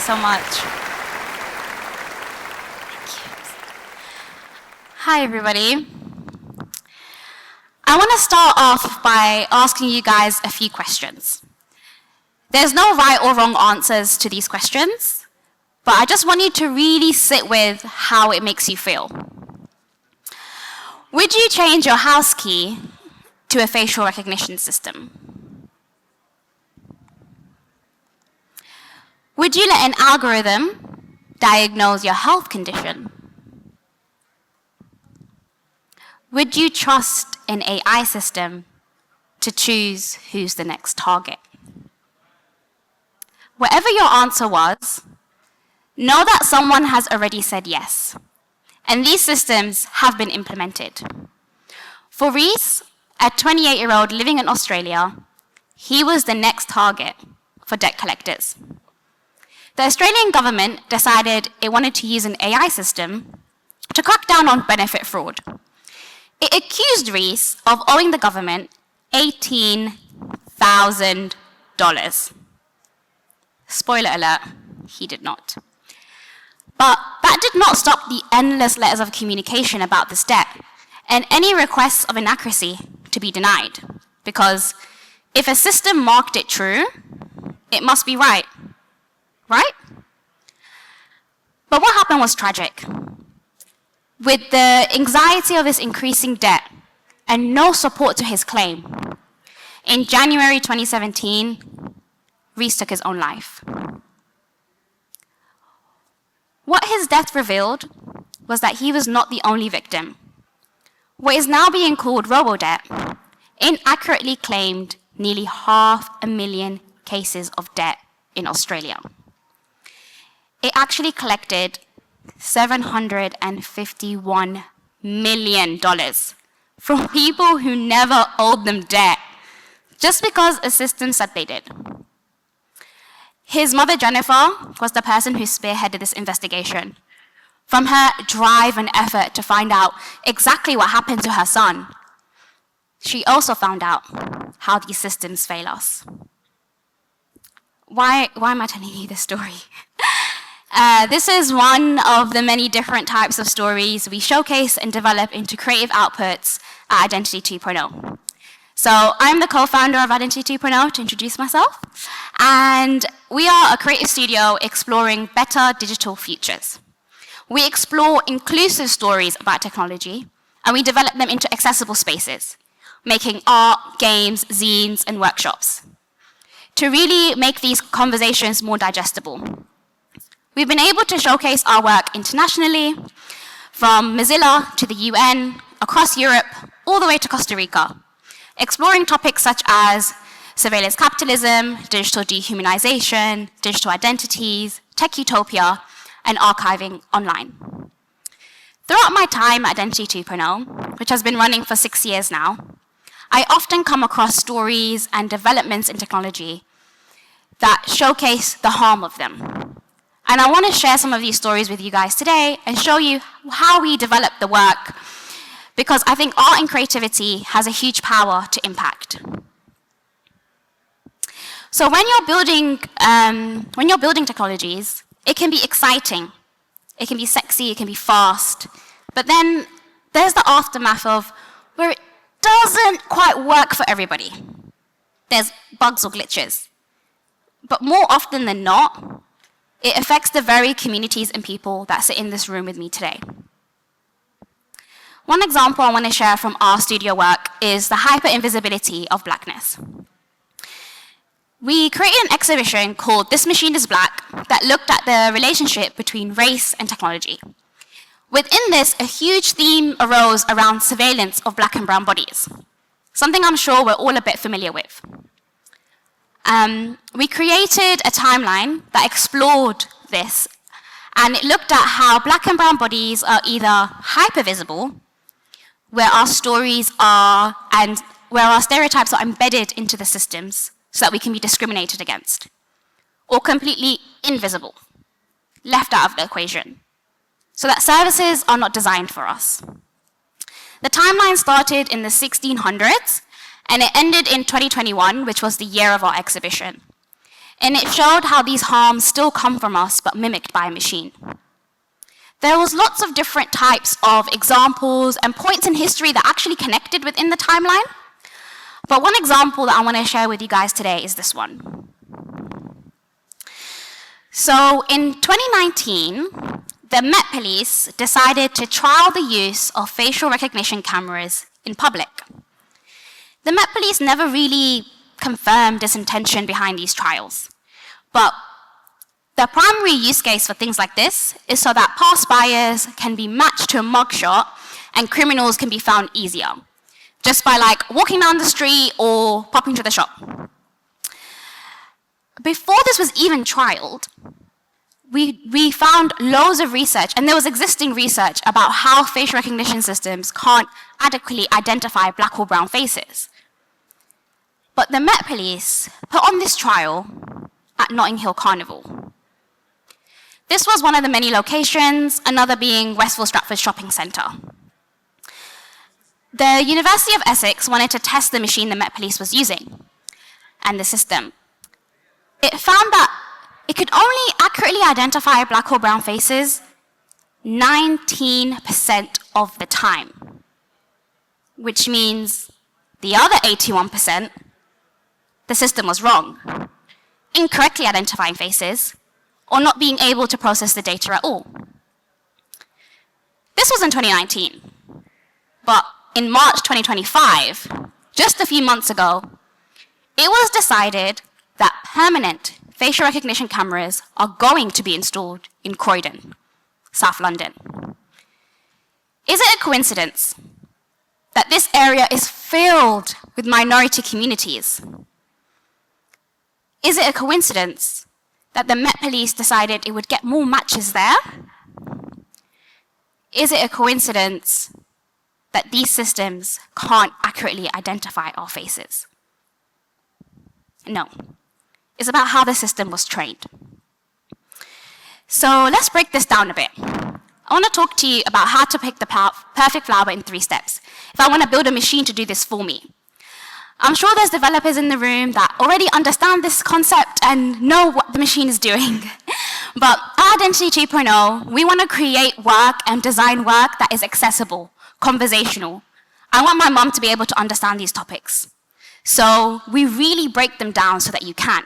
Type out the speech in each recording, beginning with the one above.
so much. Hi, everybody. I want to start off by asking you guys a few questions. There's no right or wrong answers to these questions, but I just want you to really sit with how it makes you feel. Would you change your house key to a facial recognition system? Would you let an algorithm diagnose your health condition? Would you trust an AI system to choose who's the next target? Whatever your answer was, know that someone has already said yes, and these systems have been implemented. For Reese, a 28-year-old living in Australia, he was the next target for debt collectors. The Australian government decided it wanted to use an AI system to crack down on benefit fraud. It accused Reese of owing the government $18,000. Spoiler alert, he did not. But that did not stop the endless letters of communication about this debt and any requests of inaccuracy to be denied. Because if a system marked it true, it must be right. Right? But what happened was tragic. With the anxiety of his increasing debt and no support to his claim, in January 2017, Reese took his own life. What his death revealed was that he was not the only victim. What is now being called robo-debt inaccurately claimed nearly 500,000 cases of debt in Australia. It actually collected $751 million from people who never owed them debt, just because a system said they did. His mother, Jennifer, was the person who spearheaded this investigation. From her drive and effort to find out exactly what happened to her son, she also found out how these systems fail us. Why am I telling you this story? This is one of the many different types of stories we showcase and develop into creative outputs at Identity 2.0. So I'm the co-founder of Identity 2.0, to introduce myself, and we are a creative studio exploring better digital futures. We explore inclusive stories about technology, and we develop them into accessible spaces, making art, games, zines, and workshops, to really make these conversations more digestible. We've been able to showcase our work internationally, from Mozilla to the UN, across Europe, all the way to Costa Rica, exploring topics such as surveillance capitalism, digital dehumanization, digital identities, tech utopia, and archiving online. Throughout my time at Identity 2.0, which has been running for 6 years now, I often come across stories and developments in technology that showcase the harm of them. And I want to share some of these stories with you guys today and show you how we develop the work, because I think art and creativity has a huge power to impact. So when you're building technologies, it can be exciting, it can be sexy, it can be fast, but then there's the aftermath of where it doesn't quite work for everybody. There's bugs or glitches. But more often than not, it affects the very communities and people that sit in this room with me today. One example I want to share from our studio work is the hyper-invisibility of blackness. We created an exhibition called This Machine is Black that looked at the relationship between race and technology. Within this, a huge theme arose around surveillance of black and brown bodies, something I'm sure we're all a bit familiar with. We created a timeline that explored this, and it looked at how black and brown bodies are either hypervisible, where our stories are, and where our stereotypes are embedded into the systems so that we can be discriminated against, or completely invisible, left out of the equation, so that services are not designed for us. The timeline started in the 1600s, and it ended in 2021, which was the year of our exhibition. and it showed how these harms still come from us but mimicked by a machine. There was lots of different types of examples and points in history that actually connected within the timeline. But one example that I want to share with you guys today is this one. So in 2019, the Met Police decided to trial the use of facial recognition cameras in public. The Met Police never really confirmed its intention behind these trials, but the primary use case for things like this is so that past buyers can be matched to a mugshot and criminals can be found easier, just by walking down the street or popping to the shop. Before this was even trialed, we found loads of research, and there was existing research about how facial recognition systems can't adequately identify black or brown faces. But the Met Police put on this trial at Notting Hill Carnival. This was one of the many locations, another being Westville Stratford Shopping Centre. The University of Essex wanted to test the machine the Met Police was using and the system. It found that it could only accurately identify black or brown faces 19% of the time, which means the other 81%, the system was wrong, incorrectly identifying faces, or not being able to process the data at all. This was in 2019, but in March 2025, just a few months ago, it was decided that permanent facial recognition cameras are going to be installed in Croydon, South London. Is it a coincidence that this area is filled with minority communities? Is it a coincidence that the Met Police decided it would get more matches there? Is it a coincidence that these systems can't accurately identify our faces? No. It's about how the system was trained. So let's break this down a bit. I want to talk to you about how to pick the perfect flower in 3 steps, if I want to build a machine to do this for me. I'm sure there's developers in the room that already understand this concept and know what the machine is doing. But at Identity 2.0, we want to create work and design work that is accessible, conversational. I want my mom to be able to understand these topics. So we really break them down so that you can.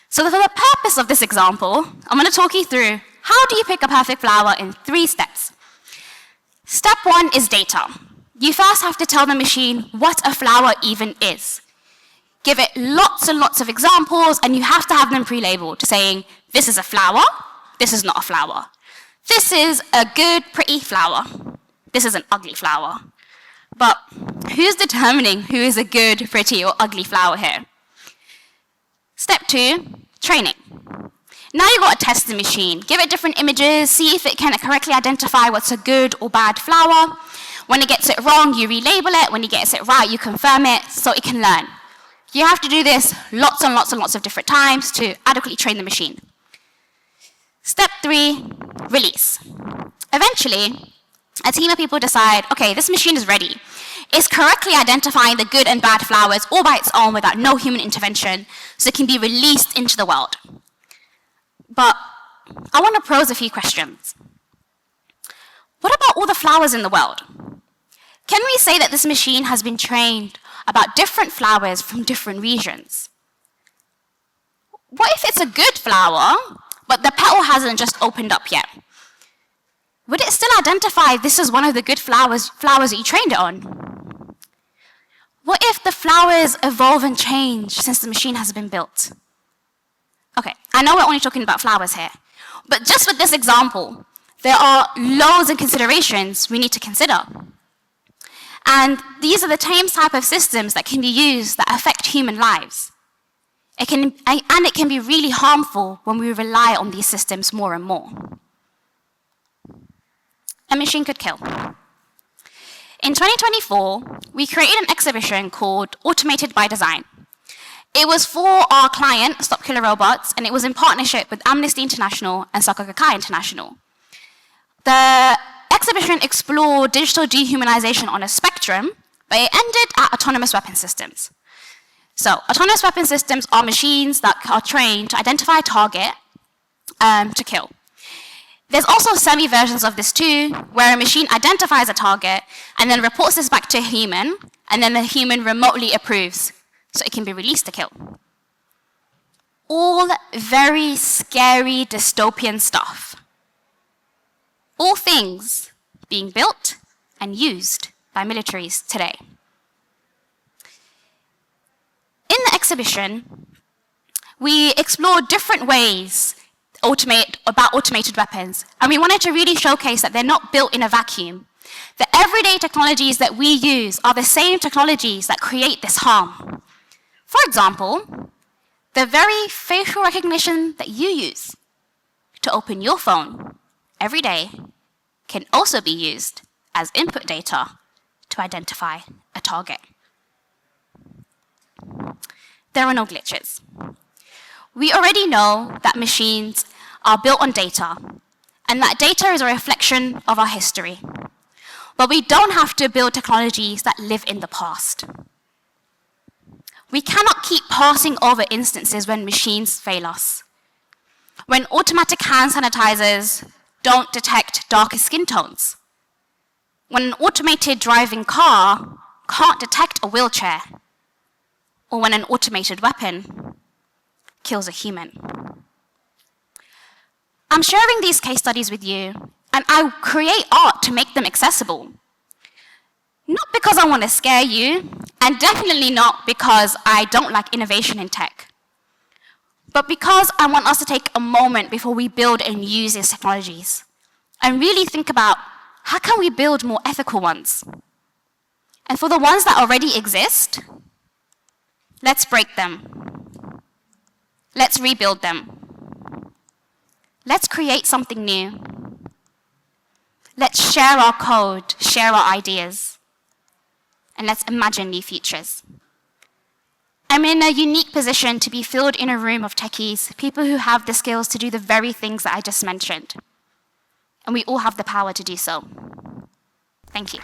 So for the purpose of this example, I'm going to talk you through how do you pick a perfect flower in 3 steps. Step 1 is data. You first have to tell the machine what a flower even is. Give it lots and lots of examples, and you have to have them pre-labeled, saying, this is a flower, this is not a flower. This is a good, pretty flower. This is an ugly flower. But who's determining who is a good, pretty, or ugly flower here? Step 2, training. Now you've got to test the machine. Give it different images, see if it can correctly identify what's a good or bad flower. When it gets it wrong, you relabel it. When it gets it right, you confirm it so it can learn. You have to do this lots and lots and lots of different times to adequately train the machine. Step 3, release. Eventually, a team of people decide, okay, this machine is ready. It's correctly identifying the good and bad flowers all by its own without no human intervention, so it can be released into the world. But I want to pose a few questions. What about all the flowers in the world? Can we say that this machine has been trained about different flowers from different regions? What if it's a good flower, but the petal hasn't just opened up yet? Would it still identify this is one of the good flowers that you trained it on? What if the flowers evolve and change since the machine has been built? Okay, I know we're only talking about flowers here, but just with this example, there are loads of considerations we need to consider. And these are the same type of systems that can be used that affect human lives. It can be really harmful when we rely on these systems more and more. A machine could kill. In 2024, we created an exhibition called Automated by Design. It was for our client, Stop Killer Robots, and it was in partnership with Amnesty International and Soccer Kakai International. The exhibition explored digital dehumanization on a spectrum, but it ended at autonomous weapon systems. So autonomous weapon systems are machines that are trained to identify a target to kill. There's also semi-versions of this too, where a machine identifies a target and then reports this back to a human, and then the human remotely approves, so it can be released to kill. All very scary dystopian stuff. All things being built and used by militaries today. In the exhibition, we explored different ways about automated weapons, and we wanted to really showcase that they're not built in a vacuum. The everyday technologies that we use are the same technologies that create this harm. For example, the very facial recognition that you use to open your phone every day can also be used as input data to identify a target. There are no glitches. We already know that machines are built on data, and that data is a reflection of our history. But we don't have to build technologies that live in the past. We cannot keep passing over instances when machines fail us. When automatic hand sanitizers don't detect darker skin tones. When an automated driving car can't detect a wheelchair. Or when an automated weapon kills a human. I'm sharing these case studies with you, and I create art to make them accessible. Not because I want to scare you, and definitely not because I don't like innovation in tech, but because I want us to take a moment before we build and use these technologies, and really think about how can we build more ethical ones? And for the ones that already exist, let's break them. Let's rebuild them. Let's create something new. Let's share our code, share our ideas, and let's imagine new futures. I'm in a unique position to be filled in a room of techies, people who have the skills to do the very things that I just mentioned. And we all have the power to do so. Thank you.